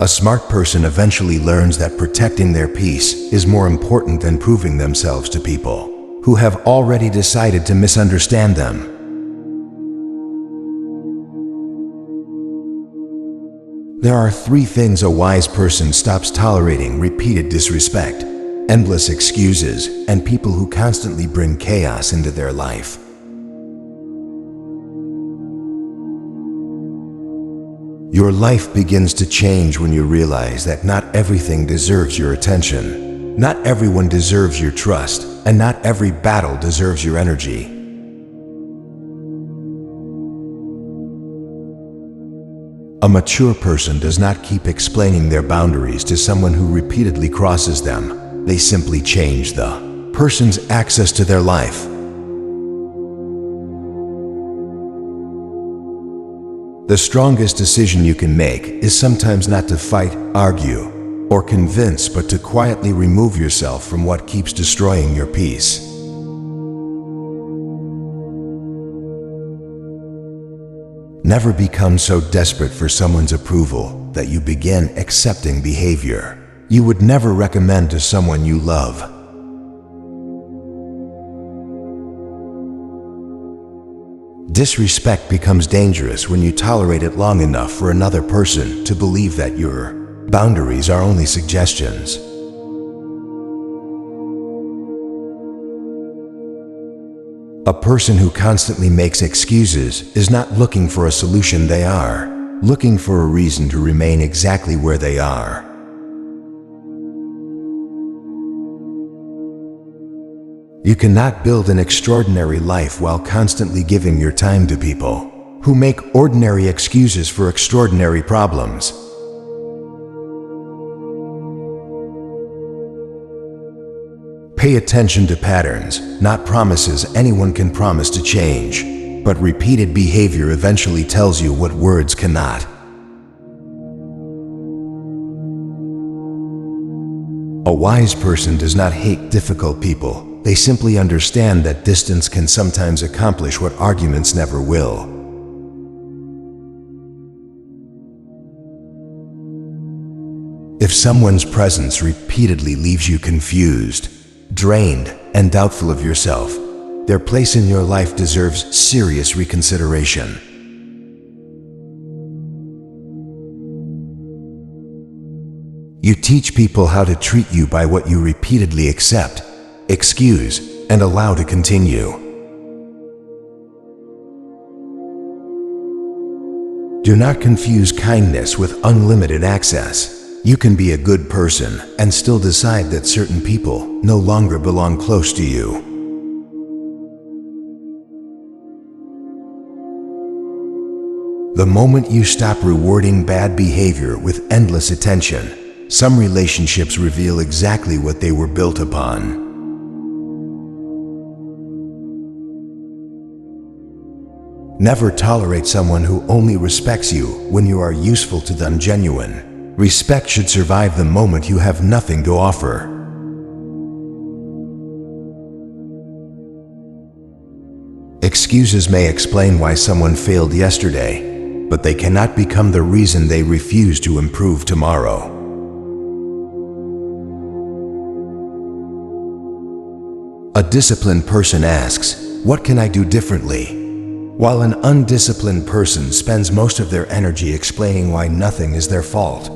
A smart person eventually learns that protecting their peace is more important than proving themselves to people who have already decided to misunderstand them. There are 3 things a wise person stops tolerating: repeated disrespect, endless excuses, and people who constantly bring chaos into their life. Your life begins to change when you realize that not everything deserves your attention, not everyone deserves your trust, and not every battle deserves your energy. A mature person does not keep explaining their boundaries to someone who repeatedly crosses them. They simply change the person's access to their life. The strongest decision you can make is sometimes not to fight, argue, or convince, but to quietly remove yourself from what keeps destroying your peace. Never become so desperate for someone's approval that you begin accepting behavior you would never recommend to someone you love. Disrespect becomes dangerous when you tolerate it long enough for another person to believe that your boundaries are only suggestions. A person who constantly makes excuses is not looking for a solution. They are looking for a reason to remain exactly where they are. You cannot build an extraordinary life while constantly giving your time to people who make ordinary excuses for extraordinary problems. Pay attention to patterns, not promises. Anyone can promise to change, but repeated behavior eventually tells you what words cannot. A wise person does not hate difficult people. They simply understand that distance can sometimes accomplish what arguments never will. If someone's presence repeatedly leaves you confused, drained, and doubtful of yourself, their place in your life deserves serious reconsideration. You teach people how to treat you by what you repeatedly accept, excuse, and allow to continue. Do not confuse kindness with unlimited access. You can be a good person and still decide that certain people no longer belong close to you. The moment you stop rewarding bad behavior with endless attention, some relationships reveal exactly what they were built upon. Never tolerate someone who only respects you when you are useful to them. Genuine respect should survive the moment you have nothing to offer. Excuses may explain why someone failed yesterday, but they cannot become the reason they refuse to improve tomorrow. A disciplined person asks, "What can I do differently?" While an undisciplined person spends most of their energy explaining why nothing is their fault.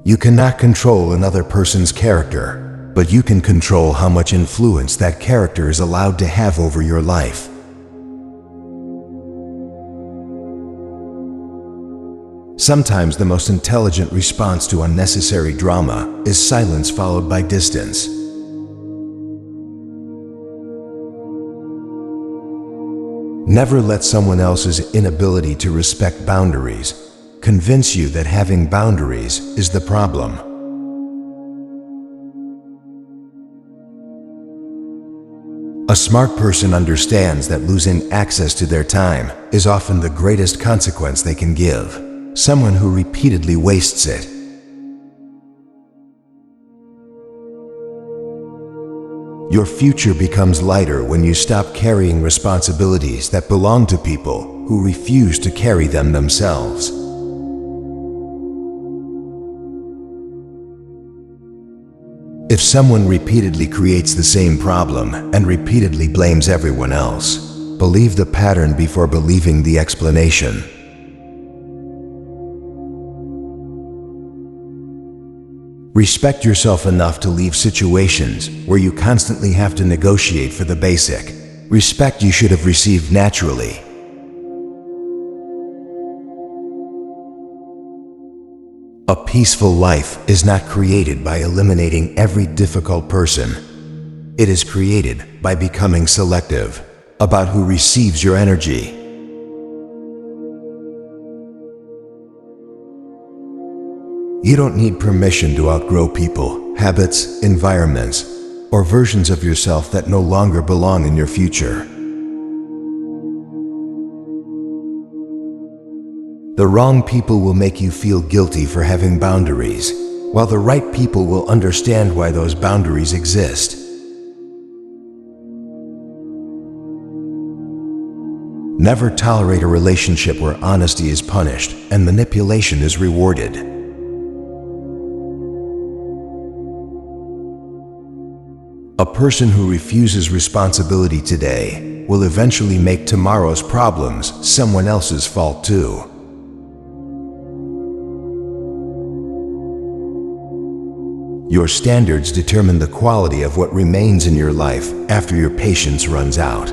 You cannot control another person's character, but you can control how much influence that character is allowed to have over your life. Sometimes the most intelligent response to unnecessary drama is silence followed by distance. Never let someone else's inability to respect boundaries convince you that having boundaries is the problem. A smart person understands that losing access to their time is often the greatest consequence they can give someone who repeatedly wastes it. Your future becomes lighter when you stop carrying responsibilities that belong to people who refuse to carry them themselves. If someone repeatedly creates the same problem and repeatedly blames everyone else, believe the pattern before believing the explanation. Respect yourself enough to leave situations where you constantly have to negotiate for the basic respect you should have received naturally. A peaceful life is not created by eliminating every difficult person. It is created by becoming selective about who receives your energy. You don't need permission to outgrow people, habits, environments, or versions of yourself that no longer belong in your future. The wrong people will make you feel guilty for having boundaries, while the right people will understand why those boundaries exist. Never tolerate a relationship where honesty is punished and manipulation is rewarded. A person who refuses responsibility today will eventually make tomorrow's problems someone else's fault too. Your standards determine the quality of what remains in your life after your patience runs out.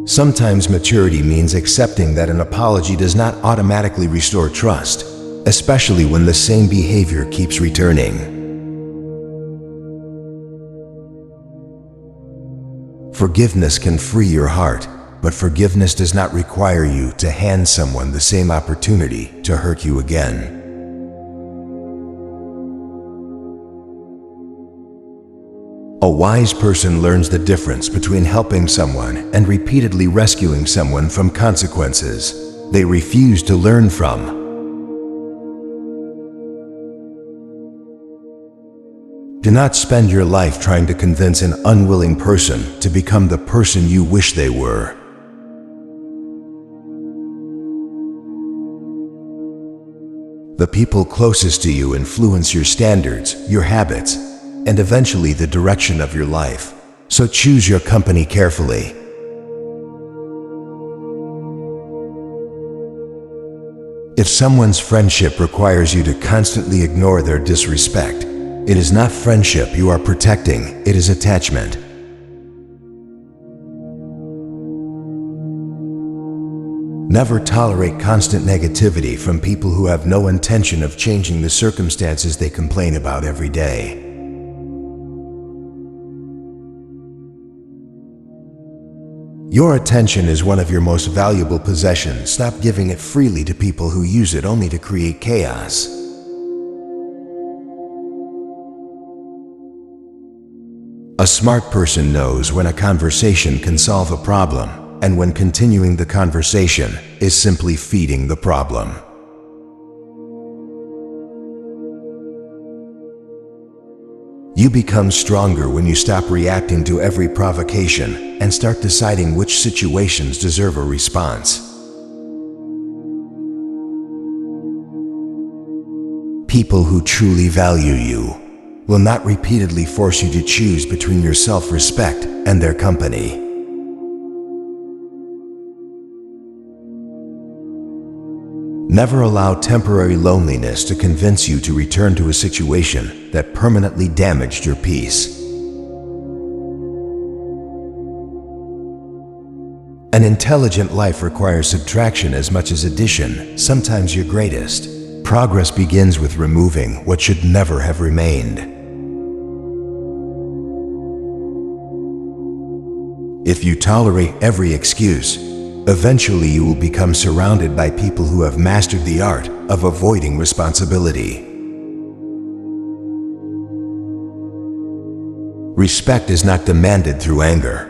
Sometimes maturity means accepting that an apology does not automatically restore trust, especially when the same behavior keeps returning. Forgiveness can free your heart, but forgiveness does not require you to hand someone the same opportunity to hurt you again. A wise person learns the difference between helping someone and repeatedly rescuing someone from consequences they refuse to learn from. Do not spend your life trying to convince an unwilling person to become the person you wish they were. The people closest to you influence your standards, your habits, and eventually the direction of your life. So choose your company carefully. If someone's friendship requires you to constantly ignore their disrespect, it is not friendship you are protecting, it is attachment. Never tolerate constant negativity from people who have no intention of changing the circumstances they complain about every day. Your attention is one of your most valuable possessions. Stop giving it freely to people who use it only to create chaos. A smart person knows when a conversation can solve a problem, and when continuing the conversation is simply feeding the problem. You become stronger when you stop reacting to every provocation and start deciding which situations deserve a response. People who truly value you will not repeatedly force you to choose between your self-respect and their company. Never allow temporary loneliness to convince you to return to a situation that permanently damaged your peace. An intelligent life requires subtraction as much as addition, sometimes your greatest. Progress begins with removing what should never have remained. If you tolerate every excuse, eventually you will become surrounded by people who have mastered the art of avoiding responsibility. Respect is not demanded through anger.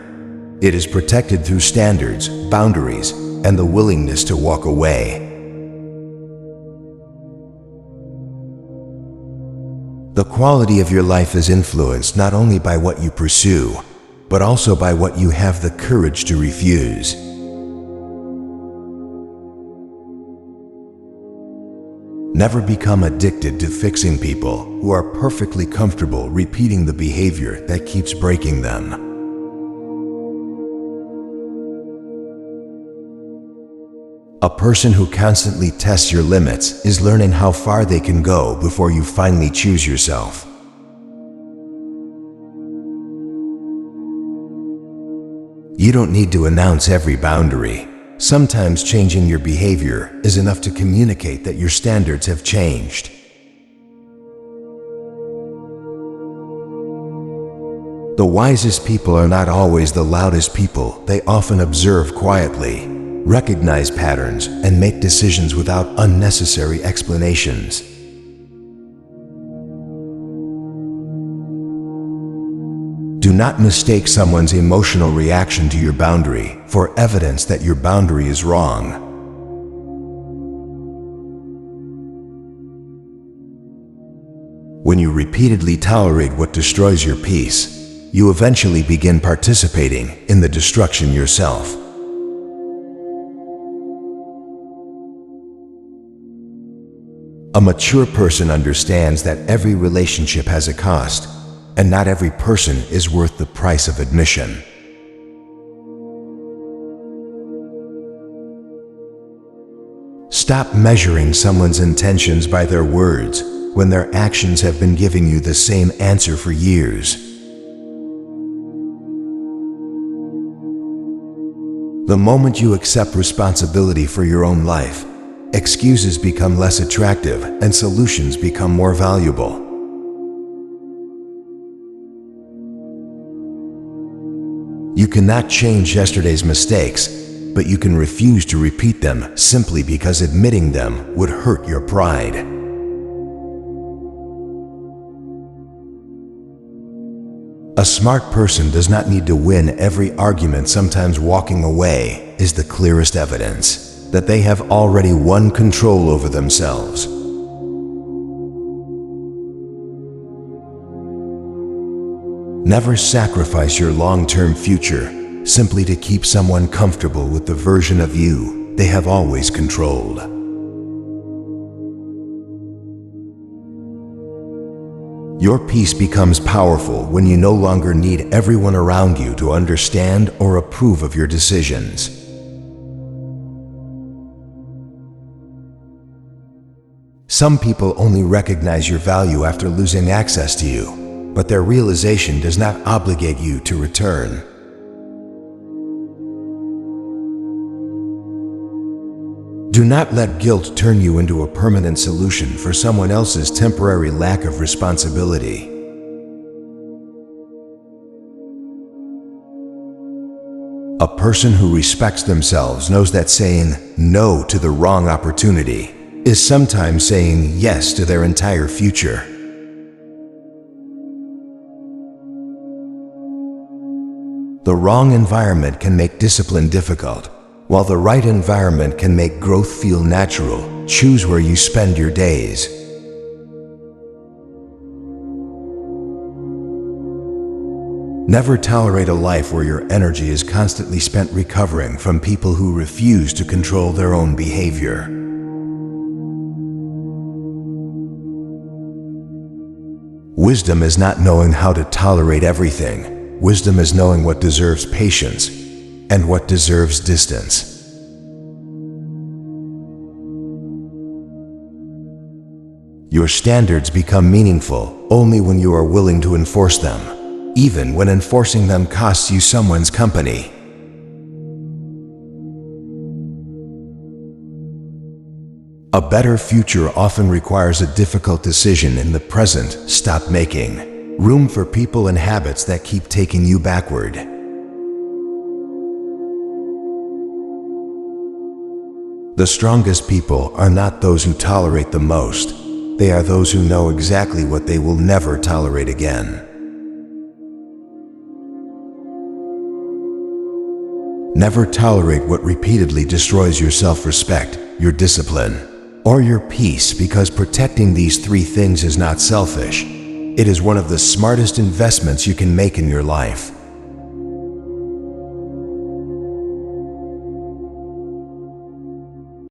It is protected through standards, boundaries, and the willingness to walk away. The quality of your life is influenced not only by what you pursue, but also by what you have the courage to refuse. Never become addicted to fixing people who are perfectly comfortable repeating the behavior that keeps breaking them. A person who constantly tests your limits is learning how far they can go before you finally choose yourself. You don't need to announce every boundary. Sometimes changing your behavior is enough to communicate that your standards have changed. The wisest people are not always the loudest people. They often observe quietly, recognize patterns, and make decisions without unnecessary explanations. Do not mistake someone's emotional reaction to your boundary for evidence that your boundary is wrong. When you repeatedly tolerate what destroys your peace, you eventually begin participating in the destruction yourself. A mature person understands that every relationship has a cost, and not every person is worth the price of admission. Stop measuring someone's intentions by their words when their actions have been giving you the same answer for years. The moment you accept responsibility for your own life, excuses become less attractive and solutions become more valuable. You cannot change yesterday's mistakes, but you can refuse to repeat them simply because admitting them would hurt your pride. A smart person does not need to win every argument. Sometimes walking away is the clearest evidence that they have already won control over themselves. Never sacrifice your long-term future simply to keep someone comfortable with the version of you they have always controlled. Your peace becomes powerful when you no longer need everyone around you to understand or approve of your decisions. Some people only recognize your value after losing access to you, but their realization does not obligate you to return. Do not let guilt turn you into a permanent solution for someone else's temporary lack of responsibility. A person who respects themselves knows that saying no to the wrong opportunity is sometimes saying yes to their entire future. The wrong environment can make discipline difficult, while the right environment can make growth feel natural. Choose where you spend your days. Never tolerate a life where your energy is constantly spent recovering from people who refuse to control their own behavior. Wisdom is not knowing how to tolerate everything. Wisdom is knowing what deserves patience and what deserves distance. Your standards become meaningful only when you are willing to enforce them, even when enforcing them costs you someone's company. A better future often requires a difficult decision in the present. Stop making room for people and habits that keep taking you backward. The strongest people are not those who tolerate the most. They are those who know exactly what they will never tolerate again. Never tolerate what repeatedly destroys your self-respect, your discipline, or your peace, because protecting these three things is not selfish. It is one of the smartest investments you can make in your life.